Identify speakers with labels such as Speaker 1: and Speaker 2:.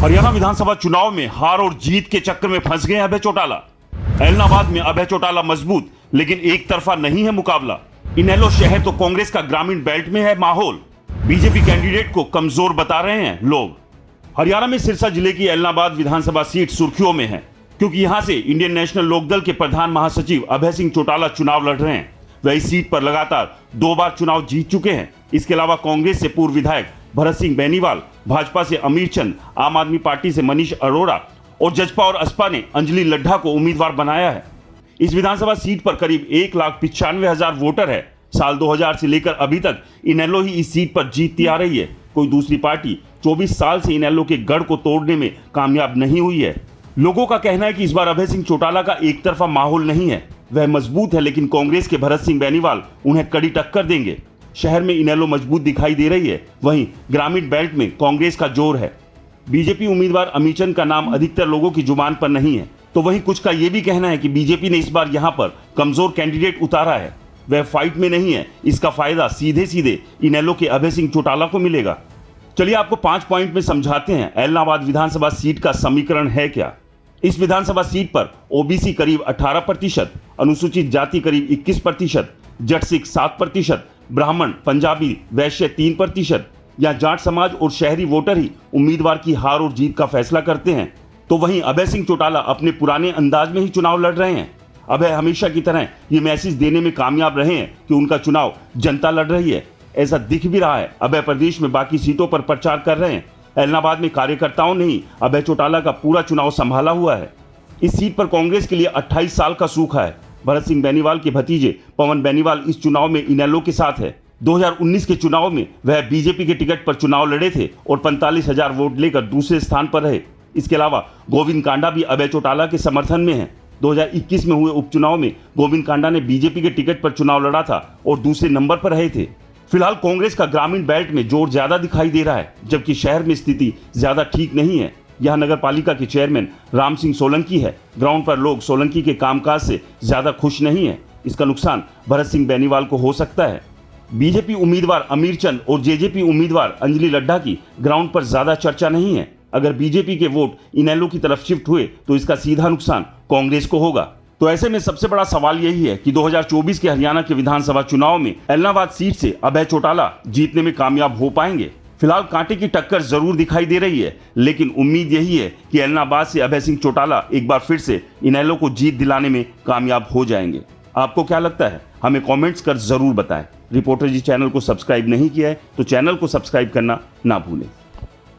Speaker 1: हरियाणा विधानसभा चुनाव में हार और जीत के चक्कर में फंस गए अभय चौटाला। एलनाबाद में अभय चौटाला मजबूत, लेकिन एक तरफा नहीं है मुकाबला। इनेलो शहर तो कांग्रेस का ग्रामीण बेल्ट में है माहौल। बीजेपी कैंडिडेट को कमजोर बता रहे हैं लोग। हरियाणा में सिरसा जिले की एलनाबाद विधानसभा सीट सुर्खियों में है, क्योंकि यहां से इंडियन नेशनल लोकदल के प्रधान महासचिव अभय सिंह चौटाला चुनाव लड़ रहे हैं। वह इस सीट पर लगातार 2 बार चुनाव जीत चुके हैं। इसके अलावा कांग्रेस से पूर्व विधायक भरत सिंह बेनीवाल, भाजपा से अमीर चंद, आम आदमी पार्टी से मनीष अरोड़ा और जजपा और असपा ने अंजलि लड्ढा को उम्मीदवार बनाया है। इस विधानसभा सीट पर करीब 1,95,000 वोटर है। साल 2000 से लेकर अभी तक इनेलो ही इस सीट पर जीतती आ रही है। कोई दूसरी पार्टी 24 साल से इनेलो के गढ़ को तोड़ने में कामयाब नहीं हुई है। लोगों का कहना है कि इस बार अभय सिंह चौटाला का एक तरफा माहौल नहीं है। वह मजबूत है, लेकिन कांग्रेस के भरत सिंह बेनीवाल उन्हें कड़ी टक्कर देंगे। शहर में इनेलो मजबूत दिखाई दे रही है, वहीं ग्रामीण बेल्ट में कांग्रेस का जोर है। बीजेपी उम्मीदवार अमीर चंद का नाम अधिकतर लोगों की जुबान पर नहीं है, तो वहीं कुछ का यह भी कहना है कि बीजेपी ने इस बार यहां पर कमजोर कैंडिडेट उतारा है। वह फाइट में नहीं है। इसका फायदा सीधे सीधे इनेलो के अभय सिंह चौटाला को मिलेगा। चलिए आपको 5 पॉइंट में समझाते हैं एलनाबाद विधानसभा सीट का समीकरण है क्या। इस विधानसभा सीट पर ओबीसी करीब 18%, अनुसूचित जाति करीब 21%, जट सिख 7%, ब्राह्मण, पंजाबी, वैश्य 3%। या जाट समाज और शहरी वोटर ही उम्मीदवार की हार और जीत का फैसला करते हैं। तो वहीं अभय सिंह चौटाला अपने पुराने अंदाज में ही चुनाव लड़ रहे हैं। अभय हमेशा की तरह ये मैसेज देने में कामयाब रहे हैं कि उनका चुनाव जनता लड़ रही है। ऐसा दिख भी रहा है। अभय प्रदेश में बाकी सीटों पर प्रचार कर रहे हैं। एलनाबाद में कार्यकर्ताओं ने ही अभय चौटाला का पूरा चुनाव संभाला हुआ है। इस सीट पर कांग्रेस के लिए 28 साल का सूखा है। भरत सिंह बेनीवाल के भतीजे पवन बेनीवाल इस चुनाव में इनेलो के साथ है। 2019 के चुनाव में वह बीजेपी के टिकट पर चुनाव लड़े थे और 45,000 वोट लेकर दूसरे स्थान पर रहे। इसके अलावा गोविंद कांडा भी अभय चौटाला के समर्थन में है। 2021 में हुए उपचुनाव में गोविंद कांडा ने बीजेपी के टिकट पर चुनाव लड़ा था और दूसरे नंबर पर रहे थे। फिलहाल कांग्रेस का ग्रामीण बेल्ट में जोर ज्यादा दिखाई दे रहा है, जबकि शहर में स्थिति ज्यादा ठीक नहीं है। यहां नगर पालिका के चेयरमैन राम सिंह सोलंकी है। ग्राउंड पर लोग सोलंकी के कामकाज से ज्यादा खुश नहीं है। इसका नुकसान भरत सिंह बेनीवाल को हो सकता है। बीजेपी उम्मीदवार अमीर चंद और जेजेपी उम्मीदवार अंजलि लड्ढा की ग्राउंड पर ज्यादा चर्चा नहीं है। अगर बीजेपी के वोट इनेलो की तरफ शिफ्ट हुए तो इसका सीधा नुकसान कांग्रेस को होगा। तो ऐसे में सबसे बड़ा सवाल यही है कि 2024 के हरियाणा के विधानसभा चुनाव में एलनाबाद सीट से अभय चौटाला जीतने में कामयाब हो पाएंगे। फिलहाल कांटे की टक्कर जरूर दिखाई दे रही है, लेकिन उम्मीद यही है कि एलनाबाद से अभय सिंह चौटाला एक बार फिर से इनेलो को जीत दिलाने में कामयाब हो जाएंगे। आपको क्या लगता है? हमें कमेंट्स कर जरूर बताएं। रिपोर्टर जी चैनल को सब्सक्राइब नहीं किया है तो चैनल को सब्सक्राइब करना ना भूलें।